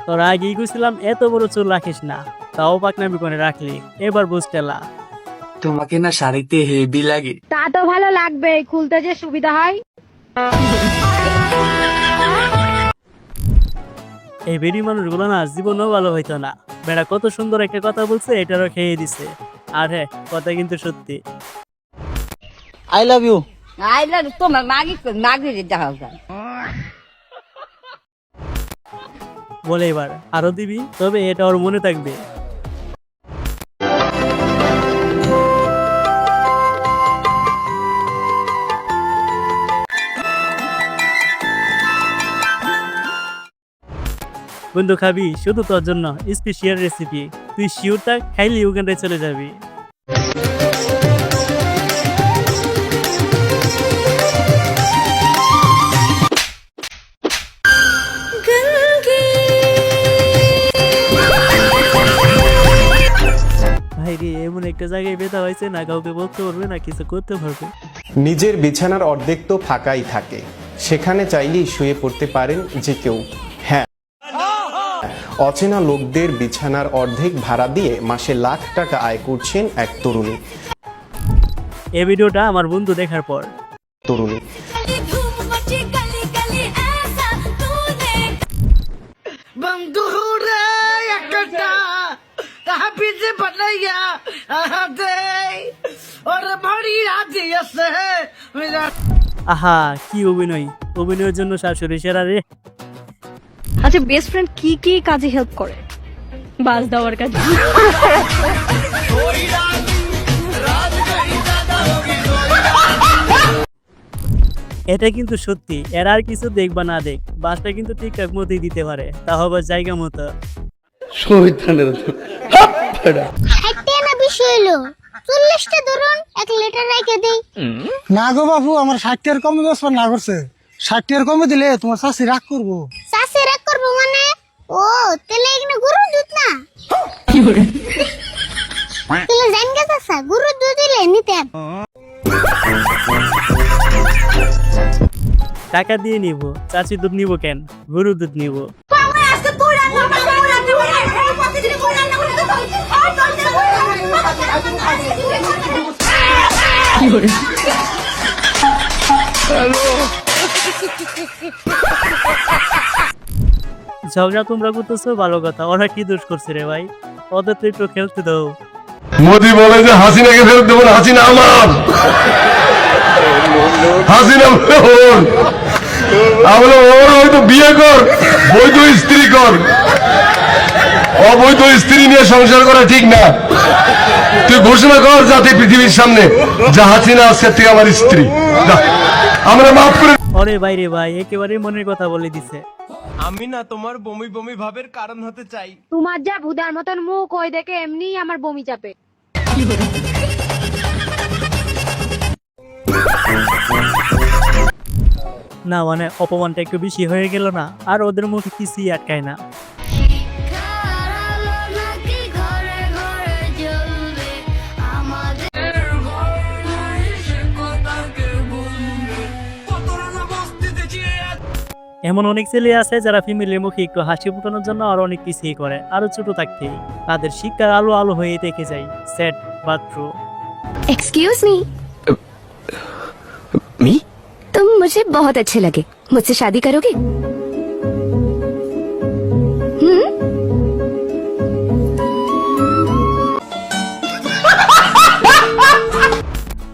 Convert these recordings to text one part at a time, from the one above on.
তোর আগেই কইছিলাম এত বড় চুল রাখিস না, তাও পাকনামি করে রাখলি, এবার বুঝতেলা। তোমাকে না শাড়িতে হেভি লাগে। তা তো ভালো লাগবে, খুলতে যে সুবিধা হয়। এই বেডি মানুষগুলো না জীবনও ভালো হইতো না। বেড়া কত সুন্দর একটা কথা বলছে, এটারও খেয়ে দিছে। আর হ্যাঁ, কথা কিন্তু সত্যি। I love you. আইলা তোমার মাগি দেখা যায়। বলে এবার আরো দিবি, তবে এটা ওর মনে থাকবে। বন্ধু খাবি? শুধু তোর জন্য স্পেশাল রেসিপি। তুই শিওরটা খাইলে উগান্ডায় চলে যাবি। ভাই রে, এমন একটা জায়গায় ব্যথা হয়েছে না কাউকে বলতে পারবে না কিছু করতে পারবে। নিজের বিছানার অর্ধেক তো ফাঁকাই থাকে, সেখানে চাইলেই শুয়ে পড়তে পারেন যে কেউ। হ্যাঁ, অচেনা লোকদের বিছানার অর্ধেক ভাড়া দিয়ে মাসে লাখ টাকা আয় করছেন এক তরুণী। এই ভিডিওটা আমার বন্ধু দেখার পর তরুণী আহা কি অভিনয়, অভিনয়ের জন্য শাশুড়ি সেরা রে। আচ্ছা, বেস্ট ফ্রেন্ড কি কি কাজে হেল্প করে? বাস দেওয়ার কাজে। এটা কিন্তু সত্যি, এর আর কিছু দেখবা না দেখ, বাসটা কিন্তু ঠিকঠাক মতোই দিতে পারে, তা হবে জায়গা মতো। না গো বাবু, আমার 60 টাকার কমে ব্যবস্থা না করছে। 60 টাকার কমে দিলে তোমার শাশি রাগ করবো। চাষে রাগ করবো মানে? ও তাহলে এখানে গরুর দুধ না? তাহলে জান গে চাষা, গরুর দুধ দিলে নিতেন। টাকা দিয়ে নিব, চাচি দুধ নিব কেন, গরুর দুধ নিব। ঝগড়া তোমরা করতেছো ভালো কথা, ওরা কি দোষ করছে রে ভাই? ওদের তো একটু খেলতে দাও। মোদি বলে যে হাসিনাকে ফেরত দেবো না, হাসিনা আমার, হাসিনা ওর। আমরা ওর হয়তো বিয়ে কর, বৈধ স্ত্রী কর, অবৈধ স্ত্রী নিয়ে সংসার করা ঠিক না। তুই ঘোষণা কর যাতে পৃথিবীর সামনে যে হাসিনা আজকের থেকে আমার স্ত্রী। আমরা মাফ করে। ওরে ভাই রে ভাই, একেবারে মনের কথা বলে দিছে। আমি না তোমার বমি বমি ভাবের কারণ হতে চাই। তোমার যা ভুদার মতন মুখ, ওই দেখে এমনি আমার বমি চাপে। না মানে অপমানটা একটু বেশি হয়ে গেল না? আর ওদের মুখে কিছুই আটকায় না। এমন অনেক ছেলে আছে যারা ফ্যামিলির মুখে একটু হাসি ফুটানোর জন্য আর অনেক কিছুই করে, আরো ছোট থাকতেই তাদের শিক্ষার আলো আলো হয়ে থেকে যায়। সেট বাথরু। एक्सक्यूज मी, मी तुम मुझे बहुत अच्छे लगे, मुझसे शादी करोगे?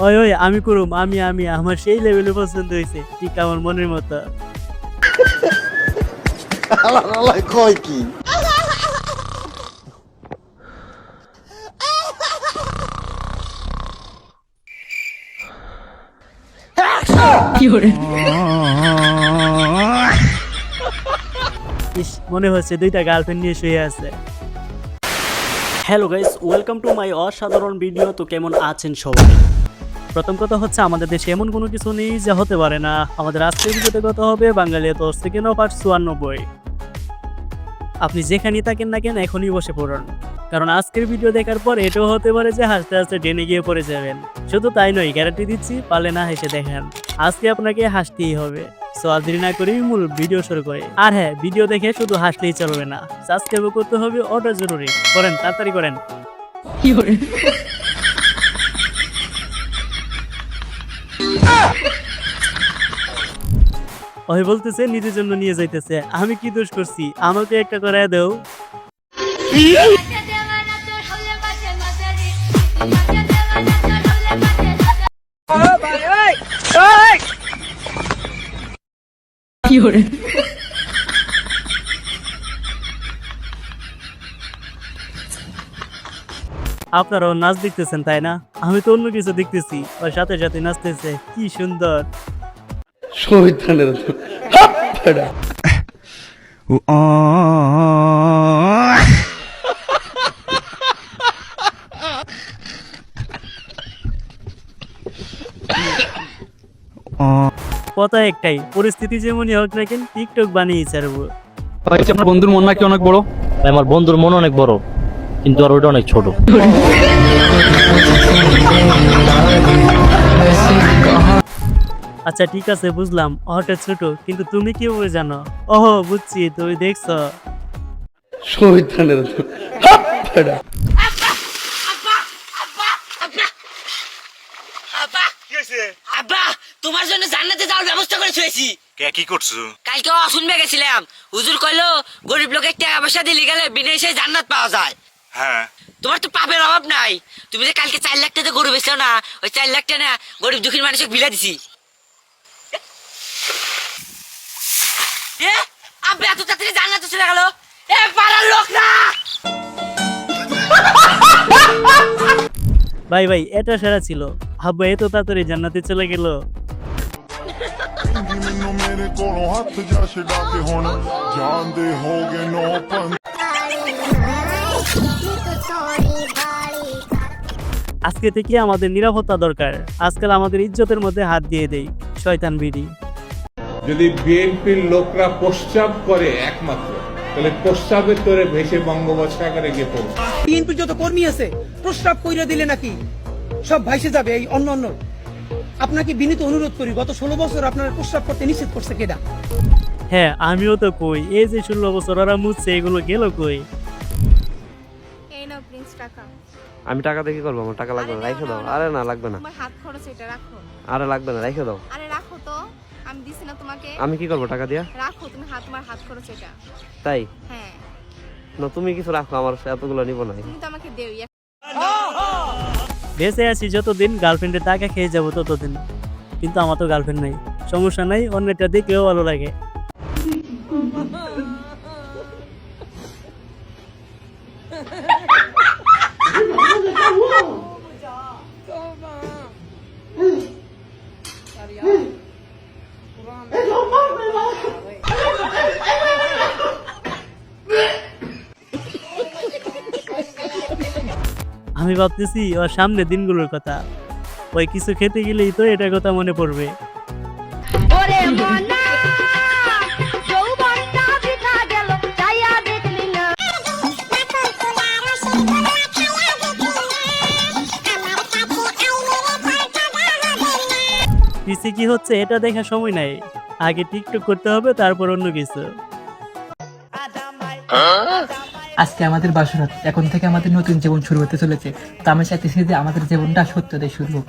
ওই ওই আমি করুম, আমি আমি আমার সেই লেভেলে পছন্দ হয়েছে, ঠিক আমার মনের মতো। কয় কি? ইস, মনে হচ্ছে দুইটা গার্লফ্রেন্ড নিয়ে শুয়ে আছে। Hello guys, welcome to my অসাধারণ ভিডিও। তো কেমন আছেন সবাই? প্রথম কথা হচ্ছে, আমাদের দেশে এমন কোনো কিছু নেই যা হতে পারে না। আমাদের আজকের ভিডিওতে কথা হবে বাঙালি 10 সেকেন্ড পার্ট 94। আপনি যেখানেই থাকেন না কেন, এখনই বসে পড়ুন। কারণ আজকের ভিডিও দেখার পর এটাও হতে পারে যে হাসতে হাসতে ডেনে গিয়ে পড়ে যাবেন। শুধু তাই নয়, গ্যারান্টি দিচ্ছি পারলে না হেসে দেখেন, আজকে আপনাকে হাসতেই হবে। সো আর দেরি না করেই মূল ভিডিও শুরু করে। আর হ্যাঁ, ভিডিও দেখে শুধু হাসলেই চলবে না, সাবস্ক্রাইব করতে হবে, ওটা জরুরি। করেন, তাড়াতাড়ি করেন। ওই বলতেছে নিজের জন্য নিয়ে যাইতেছে, আমি কি দোষ করছি, আমাকে একটা করে দাও। আপনারাও নাচ দেখতেছেন তাই না? আমি তো অন্য কিছু দেখতেছি, ওর সাথে সাথে নাচতেছে, কি সুন্দর। কথা একটাই, পরিস্থিতি যেমনই হোক না কেন টিকটক বানিয়ে ছাড়বো। আপনার বন্ধুর মন নাকি অনেক বড়? আমার বন্ধুর মন অনেক বড়, কিন্তু আর ওইটা অনেক ছোট। আচ্ছা ঠিক আছে, বুঝলাম ওটা ছোট, কিন্তু তুমি কি বলে জানো? ওহো বুঝছি, তুমি দেখছো। আব্বা, তোমার জন্য জান্নাতে যাওয়ার ব্যবস্থা করে শুয়েছি। কে কি করছো? কালকে শুনবে গেছিলাম, হুজুর কইলো গরিব লোকের টাকা পয়সা দিলে গেলে বিনা এসে জান্নাত পাওয়া যায়। হ্যাঁ, তোমার তো পাপের অভাব নাই। তুমি যে কালকে 4 লাখ টাকা গরু বেচছো না, ওই 4 লাখ টাকা না গরিব দুঃখীর মানুষকে বিলা দিছি। আব্বা এত তাড়াতাড়ি জান্নাতে চলে গেল, এ পাড়ার লোক না। ভাই ভাই, এটা সেরা ছিল। আব্বা এত তাড়াতাড়ি জান্নাতে চলে গেল। আজকে থেকে আমাদের নিরাপত্তা দরকার। আজকাল আমাদের ইজ্জতের মধ্যে হাত দিয়ে দেই শয়তান বিড়ি। যদি বিএনপির লোকরা প্রস্রাব করে একমাত্র, তাহলে প্রস্রাবের তোরে ভেসে বঙ্গোপসাগরে গিয়ে পড়বে। বিএনপির যত কর্মী আছে প্রস্তাব কইরা দিলে নাকি সব ভাইসে যাবে। এই অন্য আপনাকে বিনীত অনুরোধ করি, গত 16 বছর আপনার প্রস্তাব করতে নিষেধ করছে কেডা? হ্যাঁ আমিও তো কই, এই যে 16 বছর ওরা মুছছে, এগুলো গেল কই? এই নাও প্রিন্স টাকা। আমি টাকা দিয়ে কি করবো? আমার টাকা লাগবে না, রেখে দাও। আরে না, লাগবে না। তোমার হাত খরচ এটা রাখো। আরে লাগবে না, রেখে দাও। আরে রাখো তো, আমি দিছি না তোমাকে। আমি কি করবো টাকা দিয়া? রাখো তুমি, তোমার হাত খরচ এটা। তাই হ্যাঁ, না, তুমি কিছু রাখো, আমার এতগুলো নিব না। তুমি তো আমাকে দেও। বেঁচে আছি যতদিন, গার্লফ্রেন্ডের টাকা খেয়ে যাবো ততদিন। কিন্তু আমার তো গার্লফ্রেন্ড নাই, সমস্যা নাই, অন্যটা দেখলেও ভালো লাগে। আমি ভাবতেছি ওর সামনে দিনগুলোর কথা, ওই কিছু খেতে গেলেই তো এটার কথা মনে পড়বে। ওরে মনা যৌবনটা বিতা গেল চাইয়া দেখলি না পিছে কি হচ্ছে এটা দেখার সময় নাই, আগে টিকটক করতে হবে, তারপর অন্য কিছু। আজকে আমাদের বাসরাত, এখন থেকে আমাদের নতুন জীবন শুরু হতে চলেছে। তো আমি চাইতেছি যে আমাদের জীবনটা সত্যতে শুরু হোক।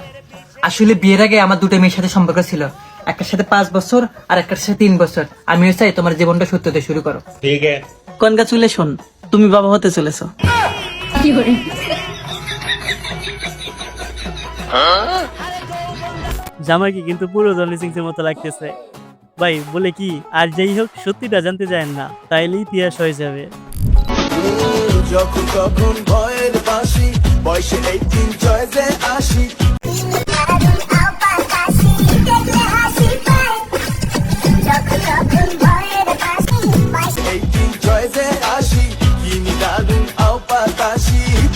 আসলে বিয়ের আগে আমার দুটো মেয়ের সাথে সম্পর্ক ছিল, একটার সাথে 5 বছর আর একটার সাথে 3 বছর। আমিও চাই তোমার জীবনটা সত্যতে শুরু করো। ঠিক আছে। কনগ্রাচুলেশন, তুমি বাবা হতে চলেছো। জামাইকে কিন্তু পুরো জনি সিংসের মতো লাগতেছে। ভাই বলে কি, আর যেই হোক সত্যিটা জানতে চায় না, তাইলে ইতিহাস হয়ে যাবে। যখন তখন ভয়ের বাঁশি, বয়সে 18 চয়েসে আসি।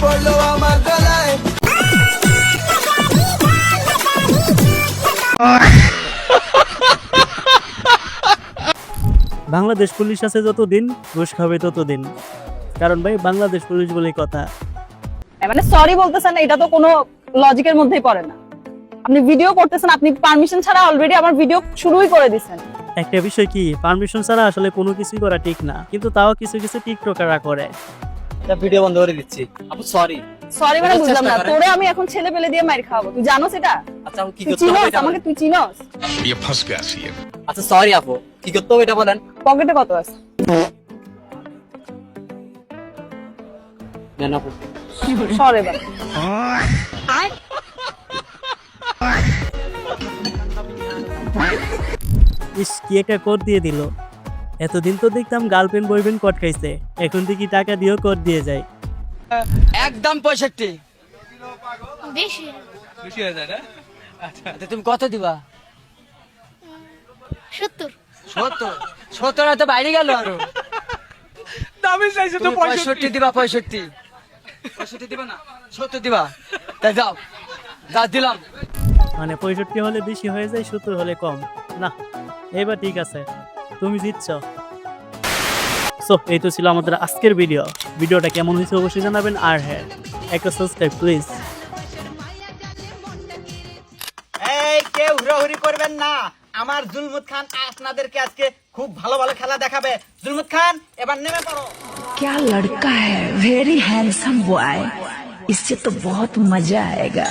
পড়লো আমার গলায়। বাংলাদেশ পুলিশ আছে যতদিন, ঘুষ খাবে ততদিন। কারণ ভাই বাংলাদেশ পুলিশ বলেই কথা। মানে সরি বলতেছেন এটা তো কোনো লজিকের মধ্যেই পড়ে না। আপনি ভিডিও করতেছেন, আপনি পারমিশন ছাড়া অলরেডি আমার ভিডিও শুরুই করে দিয়েছেন। একটা বিষয় কি, পারমিশন ছাড়া আসলে কোনো কিছুই করা ঠিক না, কিন্তু তাও কিছু কিছু টিকটকাররা করে। ভিডিও বন্ধ করে দিচ্ছি আপু, সরি। সরি মানে বুঝলাম না, তোরে আমি এখন ছেলে পেলে দিয়ে মাইর খাওয়াবো, তুই জানোস এটা? আচ্ছা আপু কি তুই করতে হবে চিনোস এটা আমাকে, বলেন? তুই চিনোস? আচ্ছা সরি আপু, কি করতে হবে এটা বলেন। পকেটে কত আছে? নেন আপু। সরে এবার। ইস, কি একটা কোড দিয়ে দিল। এতদিন তো দেখতাম গার্লফ্রেন্ড বয়ফ্রেন্ড কোড খাইছে, এখন থেকে টাকা দিয়েও কোড দিয়ে যায়। একদম 65। বেশি বেশি হয়ে যায় না? আচ্ছা তুমি কত দিবা? 70 70 তো বাইরে গেল আরো। দামি চাইছে তো 65 দিবা। 65 দিবা না, 70 দিবা। তাই যাও, যা দিলাম। মানে 65 হলে বেশি হয়ে যায়, 70 হলে কম না। এবার ঠিক আছে, তুমি জিতছ। সো এই তো ছিল আমাদের আজকের ভিডিওটা কেমন হয়েছে অবশ্যই জানাবেন। আর হ্যাঁ, একটা সাবস্ক্রাইব প্লিজ। এই কেউ হুড়োহুড়ি করবেন না, আমার জুলমুত খান আপনাদেরকে আজকে খুব ভালো ভালো খেলা দেখাবে। জুলমুত খান এবার নেমে পড়ো। क्या लड़का है, वेरी हैंडसम बॉय, इससे तो बहुत मजा आएगा।